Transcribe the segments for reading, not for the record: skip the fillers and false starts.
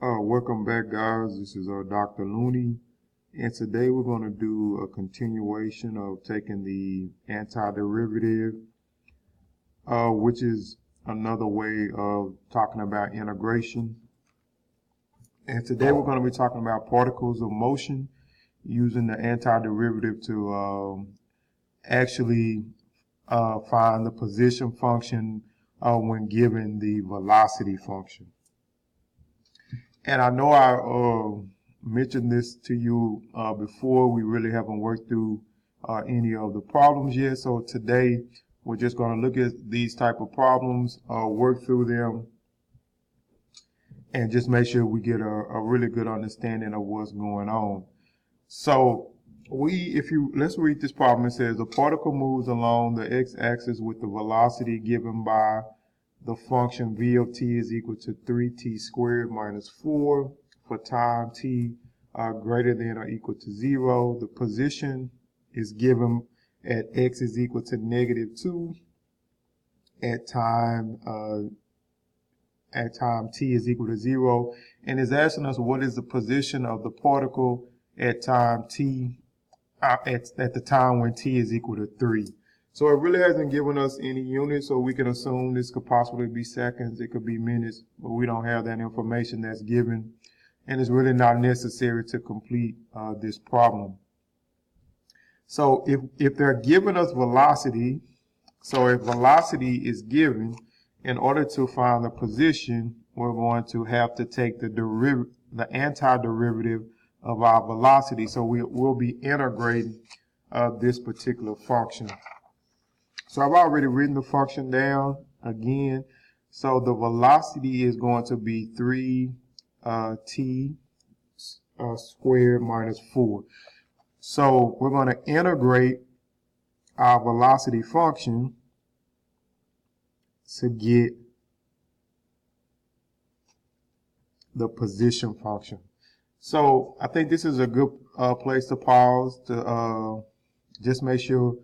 Welcome back, guys. This is Dr. Looney, and today we're going to do a continuation of taking the antiderivative, which is another way of talking about integration. And today we're going to be talking about particles of motion using the antiderivative to actually find the position function when given the velocity function. And I know I mentioned this to you before. We really haven't worked through any of the problems yet. So today we're just going to look at these type of problems, work through them, and just make sure we get a really good understanding of what's going on. So let's read this problem. It says a particle moves along the x-axis with the velocity given by the function v of t is equal to 3t squared minus 4 for time t greater than or equal to 0. The position is given at x is equal to -2 at time t is equal to 0, and is asking us what is the position of the particle at time t at the time when t is equal to 3. So it really hasn't given us any units, so we can assume this could possibly be seconds, it could be minutes, but we don't have that information that's given, and it's really not necessary to complete this problem. So if they're giving us velocity, so if velocity is given, in order to find the position, we're going to have to take the antiderivative of our velocity. So we'll be integrating this particular function. So I've already written the function down again. So the velocity is going to be 3t squared minus 4. So we're going to integrate our velocity function to get the position function. So I think this is a good place to pause to just make sure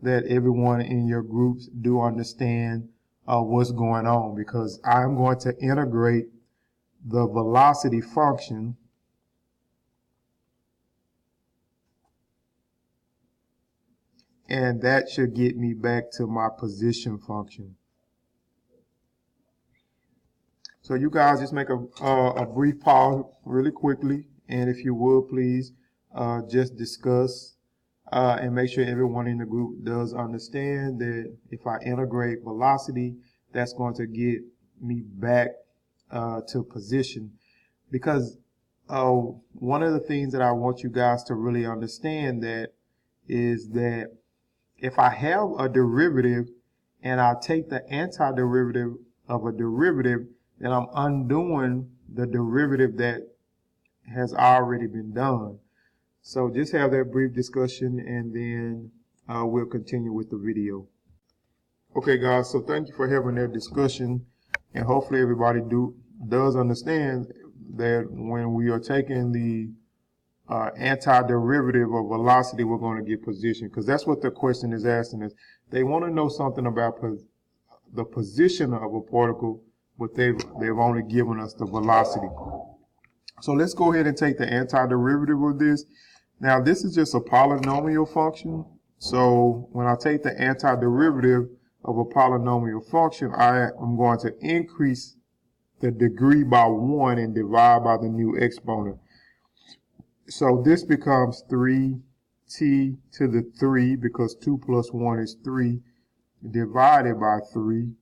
that everyone in your groups do understand what's going on, because I'm going to integrate the velocity function and that should get me back to my position function. So you guys just make a brief pause really quickly, and if you would please just discuss and make sure everyone in the group does understand that if I integrate velocity, that's going to get me back to position. Because one of the things that I want you guys to really understand that is that if I have a derivative and I take the antiderivative of a derivative, then I'm undoing the derivative that has already been done. So just have that brief discussion, and then we'll continue with the video. Okay, guys, so thank you for having that discussion, and hopefully everybody does understand that when we are taking the antiderivative of velocity, we're going to get position, because that's what the question is asking us. They want to know something about the position of a particle, but they've only given us the velocity. So let's go ahead and take the antiderivative of this. Now this is just a polynomial function. So when I take the antiderivative of a polynomial function, I am going to increase the degree by 1 and divide by the new exponent. So this becomes 3t to the 3, because 2 plus 1 is 3, divided by 3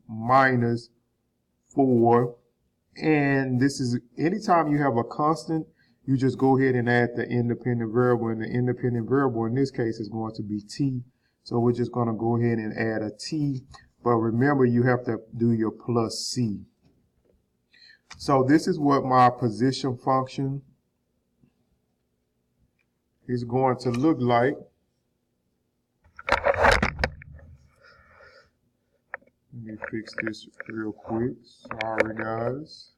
minus 4. And this is, anytime you have a constant, you just go ahead and add the independent variable, and the independent variable in this case is going to be t. So we're just going to go ahead and add a t, but remember you have to do your plus c. So this is what my position function is going to look like. Let me fix this real quick. Sorry, guys.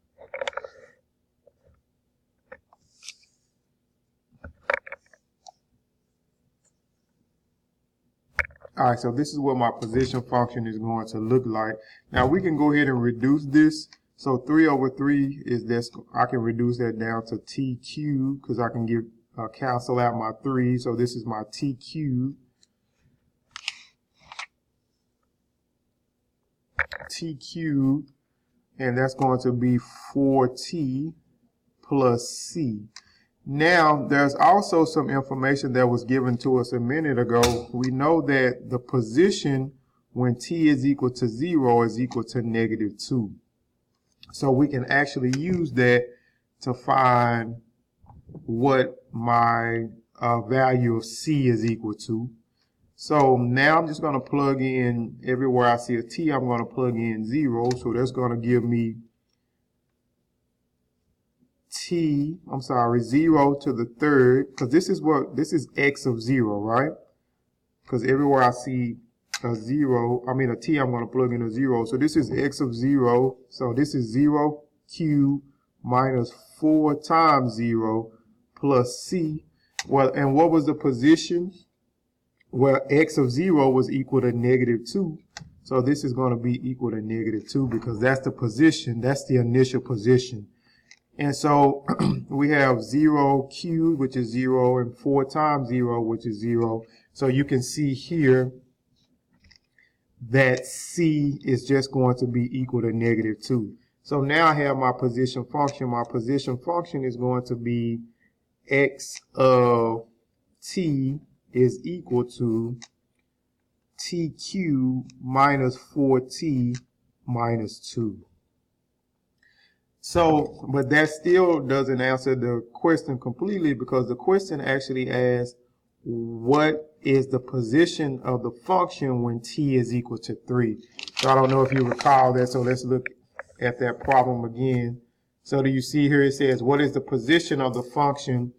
All right, so this is what my position function is going to look like. Now we can go ahead and reduce this So 3 over 3 is this. I can reduce that down to t cubed because I can cancel out my 3. So this is my t cubed. T cubed, and that's going to be 4t plus c. Now, there's also some information that was given to us a minute ago. We know that the position when t is equal to 0 is equal to -2. So we can actually use that to find what my value of c is equal to. So now I'm just going to plug in, everywhere I see a t, I'm going to plug in 0. So that's going to give me 0 to the third, because this is x of 0, right? Because everywhere I see a t, I'm going to plug in a 0. So this is x of 0. So this is 0 cubed minus 4 times 0 plus c. Well, and what was the position? Well, x of 0 was equal to -2. So this is going to be equal to -2 because that's the position. That's the initial position. And so we have 0 cubed, which is 0, and 4 times 0, which is 0. So you can see here that c is just going to be equal to -2. So now I have my position function. My position function is going to be x of t is equal to t cubed minus 4t minus 2. So, but that still doesn't answer the question completely, because the question actually asks what is the position of the function when t is equal to 3. So I don't know if you recall that, so let's look at that problem again. So do you see here it says what is the position of the function,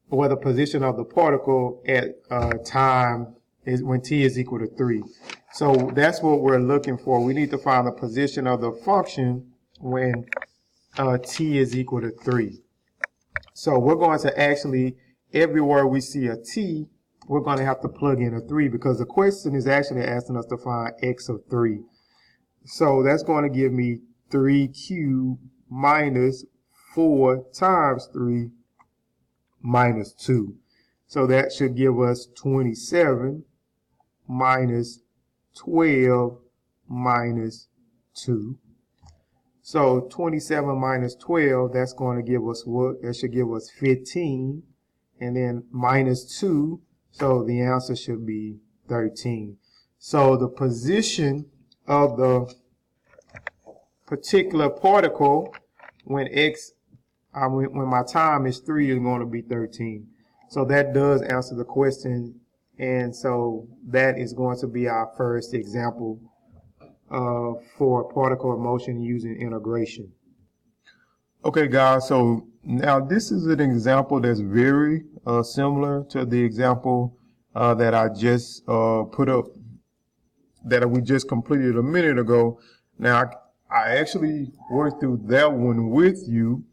or the position of the particle at time is when t is equal to 3. So that's what we're looking for. We need to find the position of the function when t is equal to 3. So we're going to actually, everywhere we see a t, we're going to have to plug in a 3 because the question is actually asking us to find x of 3. So that's going to give me 3 cubed minus 4 times 3 minus 2. So that should give us 27 minus 12 minus 2. So 27 minus 12, that's going to give us what? That should give us 15. And then minus 2, so the answer should be 13. So the position of the particular particle when when my time is 3 is going to be 13. So that does answer the question. And so that is going to be our first example for particle in motion using integration. Okay, guys, so now this is an example that's very similar to the example that I just put up, that we just completed a minute ago. Now, I actually worked through that one with you.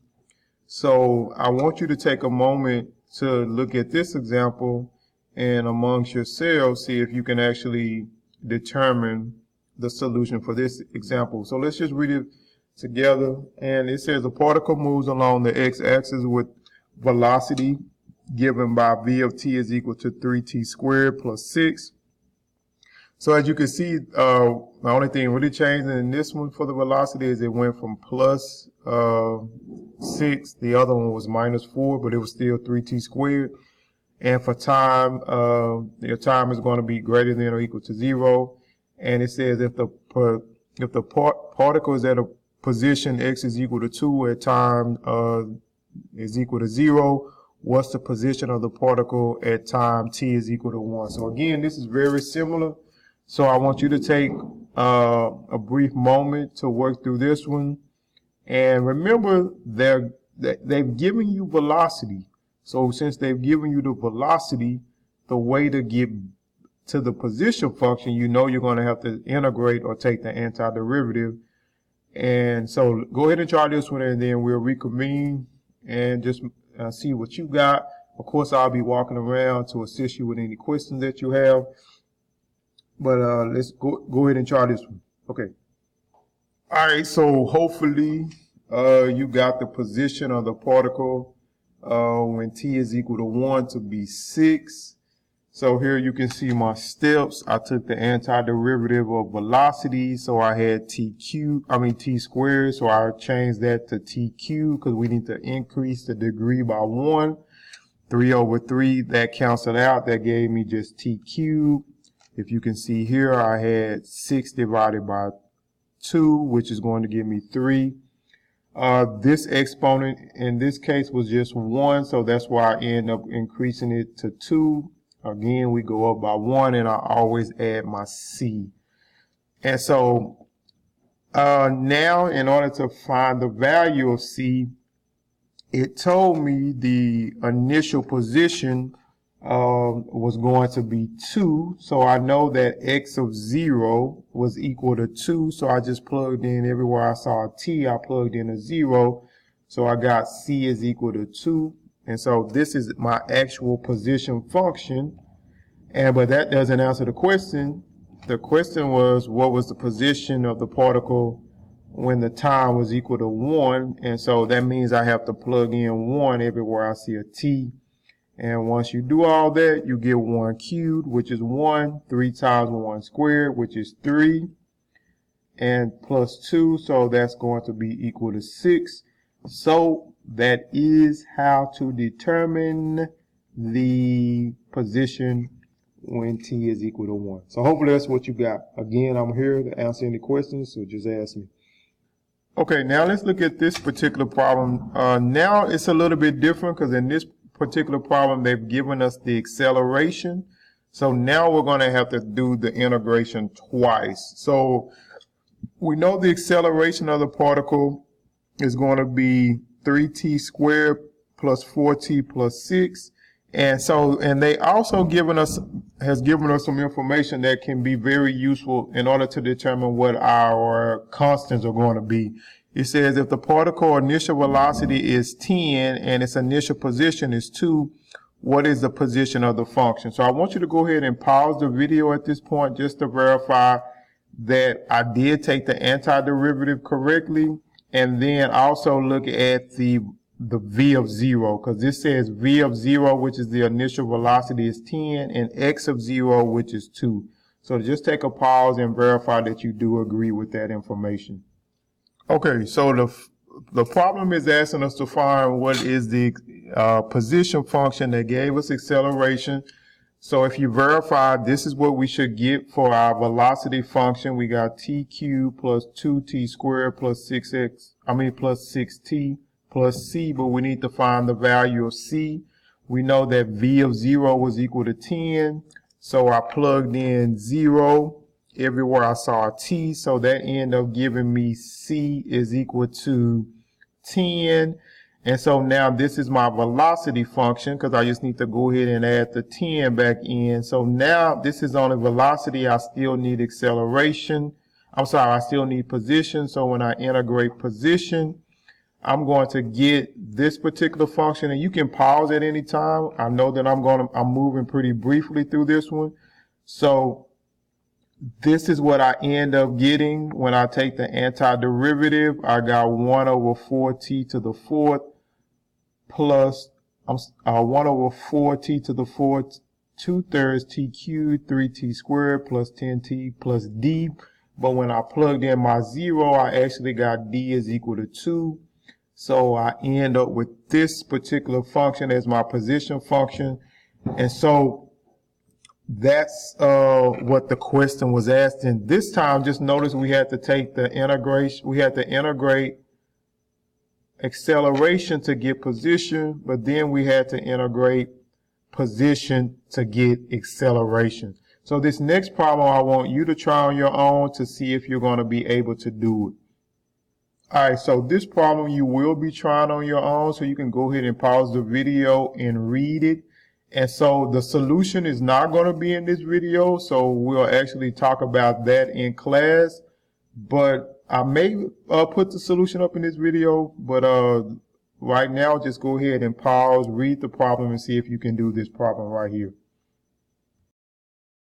So I want you to take a moment to look at this example and amongst yourselves, see if you can actually determine the solution for this example. So let's just read it together. And it says a particle moves along the x-axis with velocity given by v of t is equal to 3t squared plus 6. So as you can see, the only thing really changing in this one for the velocity is it went from plus 6. The other one was minus 4, but it was still 3t squared. And for time, your time is going to be greater than or equal to 0. And it says if the particle is at a position x is equal to 2 at time is equal to 0, what's the position of the particle at time t is equal to 1? So again, this is very similar. So I want you to take a brief moment to work through this one. And remember, they've given you velocity. So since they've given you the velocity, the way to get to the position function, you know you're going to have to integrate or take the antiderivative. And so go ahead and try this one, and then we'll reconvene and just see what you got. Of course, I'll be walking around to assist you with any questions that you have. But let's go ahead and try this one. Okay. All right, so hopefully you got the position of the particle when t is equal to 1 to be 6. So here you can see my steps. I took the antiderivative of velocity, so I had t squared, so I changed that to t cubed because we need to increase the degree by 1. 3 over 3, that canceled out. That gave me just t cubed. If you can see here, I had 6 divided by 2, which is going to give me 3. This exponent in this case was just 1, so that's why I end up increasing it to 2. Again, we go up by 1, and I always add my c. And so now, in order to find the value of c, it told me the initial position was going to be 2, so I know that x of 0 was equal to 2, so I just plugged in everywhere I saw a t, I plugged in a 0, so I got c is equal to 2, and so this is my actual position function, but that doesn't answer the question. The question was, what was the position of the particle when the time was equal to 1, and so that means I have to plug in 1 everywhere I see a t. And once you do all that, you get 1 cubed, which is 1, 3 times 1 squared, which is 3, and plus 2, so that's going to be equal to 6. So that is how to determine the position when t is equal to 1. So hopefully that's what you got. Again, I'm here to answer any questions, so just ask me. Okay, now let's look at this particular problem. Now it's a little bit different because in this particular problem, they've given us the acceleration. So now we're going to have to do the integration twice. So we know the acceleration of the particle is going to be 3t squared plus 4t plus 6. And they also has given us some information that can be very useful in order to determine what our constants are going to be. It says if the particle initial velocity is 10 and its initial position is 2, what is the position of the function? So I want you to go ahead and pause the video at this point just to verify that I did take the antiderivative correctly, and then also look at the v of 0, because this says v of 0, which is the initial velocity, is 10, and x of 0, which is 2. So just take a pause and verify that you do agree with that information. Okay, so the problem is asking us to find what is the position function that gave us acceleration. So if you verify, this is what we should get for our velocity function. We got t cubed plus 2t squared plus 6t plus c, but we need to find the value of c. We know that v of 0 was equal to 10, so I plugged in 0 everywhere I saw a t, so that ended up giving me c is equal to 10. And so now this is my velocity function because I just need to go ahead and add the 10 back in. So now this is only velocity. I still need acceleration. I still need position. So when I integrate position, I'm going to get this particular function, and you can pause at any time. I know that I'm moving pretty briefly through this one. So this is what I end up getting when I take the antiderivative. I got 1 over 4t to the 4th plus 1 over 4t to the 4th 2/3 t cubed 3t squared plus 10t plus d. But when I plugged in my 0, I actually got d is equal to 2. So I end up with this particular function as my position function. And so that's what the question was asking. This time, just notice we had to take the integration. We had to integrate acceleration to get position, but then we had to integrate position to get acceleration. So this next problem, I want you to try on your own to see if you're going to be able to do it. All right, so this problem you will be trying on your own, so you can go ahead and pause the video and read it. And so the solution is not going to be in this video, so we'll actually talk about that in class. But I may put the solution up in this video, but right now just go ahead and pause, read the problem, and see if you can do this problem right here.